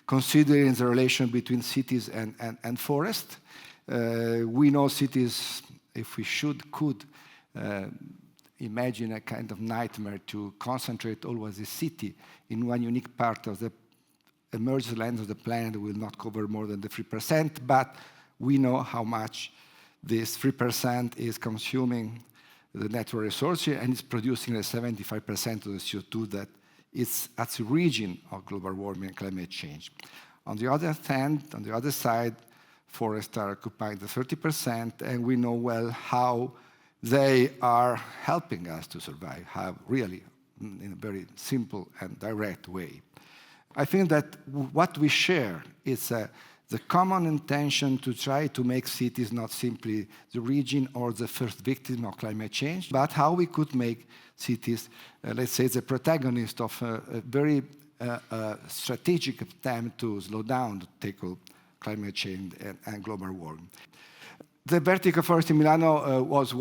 considering the relation between cities and forest. We know cities, if we could imagine a kind of nightmare to concentrate always a city in one unique part of the emerged land of the planet will not cover more than the 3%, but we know how much this 3% is consuming the natural resources and is producing 75% of the CO2 that is at the origin of global warming and climate change. On the other hand, on the other side, forests are occupying the 30%, and we know well how they are helping us to survive, how really, in a very simple and direct way. I think that what we share is the common intention to try to make cities not simply the region or the first victim of climate change, but how we could make cities, let's say, the protagonist of a very strategic attempt to slow down, to tackle climate change and global warming. The vertical forest in Milano was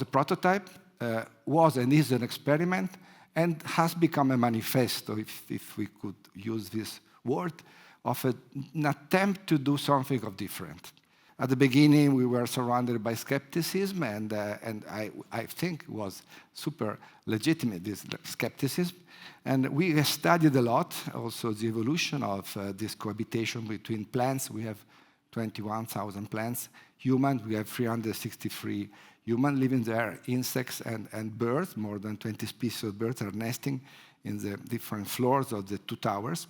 a prototype, was and is an experiment, and has become a manifesto, if we could use this word, of an attempt to do something of different. At the beginning, we were surrounded by skepticism, and I think it was super legitimate, this skepticism. And we studied a lot, also the evolution of this cohabitation between plants. We have 21,000 plants. Human, we have 363 humans living there, insects and birds. More than 20 species of birds are nesting in the different floors of the two towers.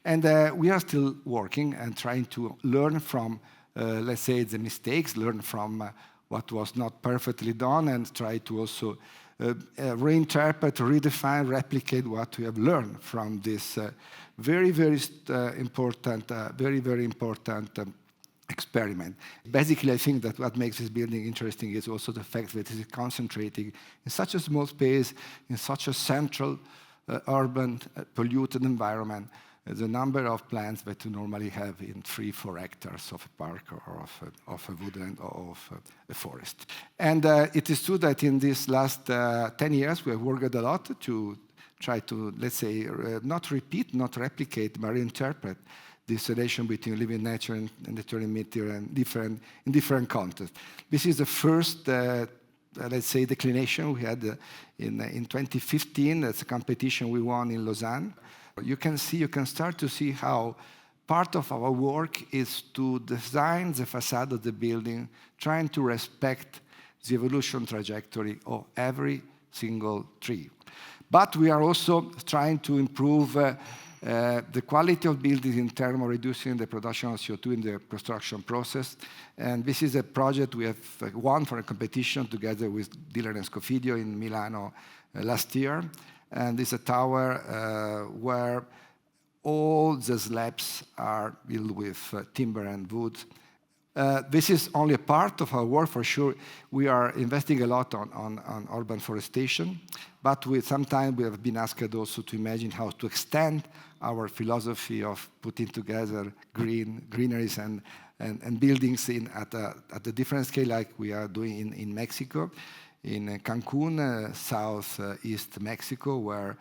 And we are still working and trying to learn from, let's say, the mistakes, learn from what was not perfectly done, and try to also reinterpret, redefine, replicate what we have learned from this very important experiment. Basically, I think that what makes this building interesting is also the fact that it is concentrating in such a small space, in such a central, urban, polluted environment, the number of plants that you normally have in 3-4 hectares of a park or of a woodland or of a forest. And it is true that in these last 10 years, we have worked a lot to try to, let's say, not repeat, not replicate, but reinterpret this relation between living nature and natural material in different contexts. This is the first, let's say, declination we had in 2015. That's a competition we won in Lausanne. You can start to see how part of our work is to design the facade of the building, trying to respect the evolution trajectory of every single tree. But we are also trying to improve the quality of buildings in terms of reducing the production of CO2 in the construction process. And this is a project we have won for a competition together with Diller and Scofidio in Milano last year. And it's a tower where all the slabs are built with timber and wood. This is only a part of our work, for sure. We are investing a lot on urban forestation, but sometimes we have been asked also to imagine how to extend our philosophy of putting together greeneries and buildings at a different scale, like we are doing in Mexico, in Cancun, southeast Mexico, where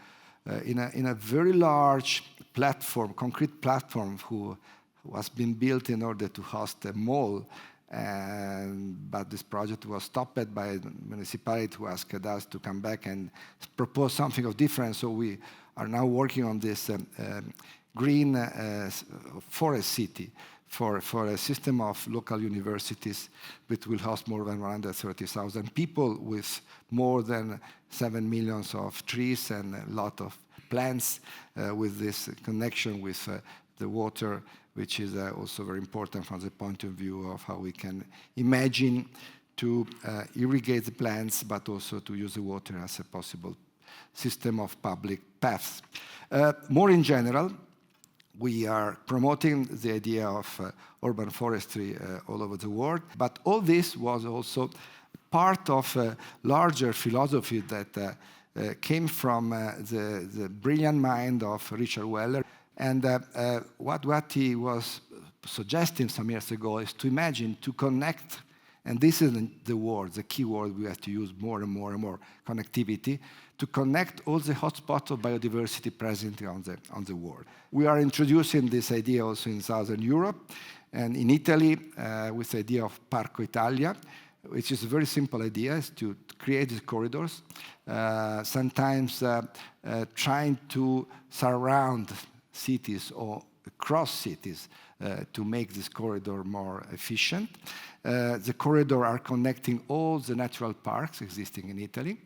in a very large platform, concrete platform, who was being built in order to host a mall, but this project was stopped by the municipality, who asked us to come back and propose something of different. So we are now working on this green forest city for a system of local universities that will host more than 130,000 people, with more than 7 million of trees and a lot of plants, with this connection with the water, which is also very important from the point of view of how we can imagine to irrigate the plants, but also to use the water as a possible system of public paths. More in general, we are promoting the idea of urban forestry all over the world, but all this was also part of a larger philosophy that came from the brilliant mind of Richard Weller. And what he was suggesting some years ago is to imagine, to connect And this is the key word we have to use more and more and more, connectivity, to connect all the hotspots of biodiversity present on the world. We are introducing this idea also in Southern Europe and in Italy with the idea of Parco Italia, which is a very simple idea, is to create these corridors, sometimes trying to surround cities or across cities to make this corridor more efficient. The corridor are connecting all the natural parks existing in Italy.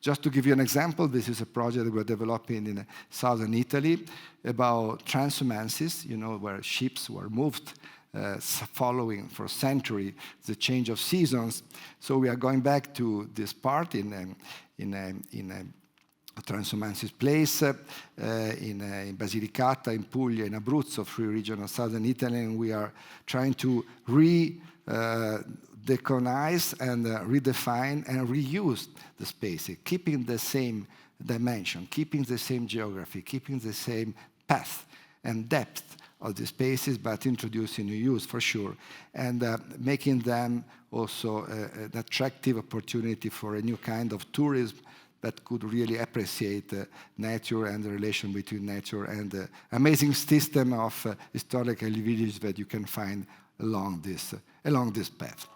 Just to give you an example, this is a project we're developing in southern Italy about transhumances, where ships were moved following for a century the change of seasons. So we are going back to this part in a transhumances place in Basilicata, in Puglia, in Abruzzo, 3 regions of southern Italy, and we are trying to decolonize and redefine and reuse the space, keeping the same dimension, keeping the same geography, keeping the same path and depth of the spaces, but introducing new use for sure, and making them also an attractive opportunity for a new kind of tourism that could really appreciate nature and the relation between nature and the amazing system of historical villages that you can find along this path.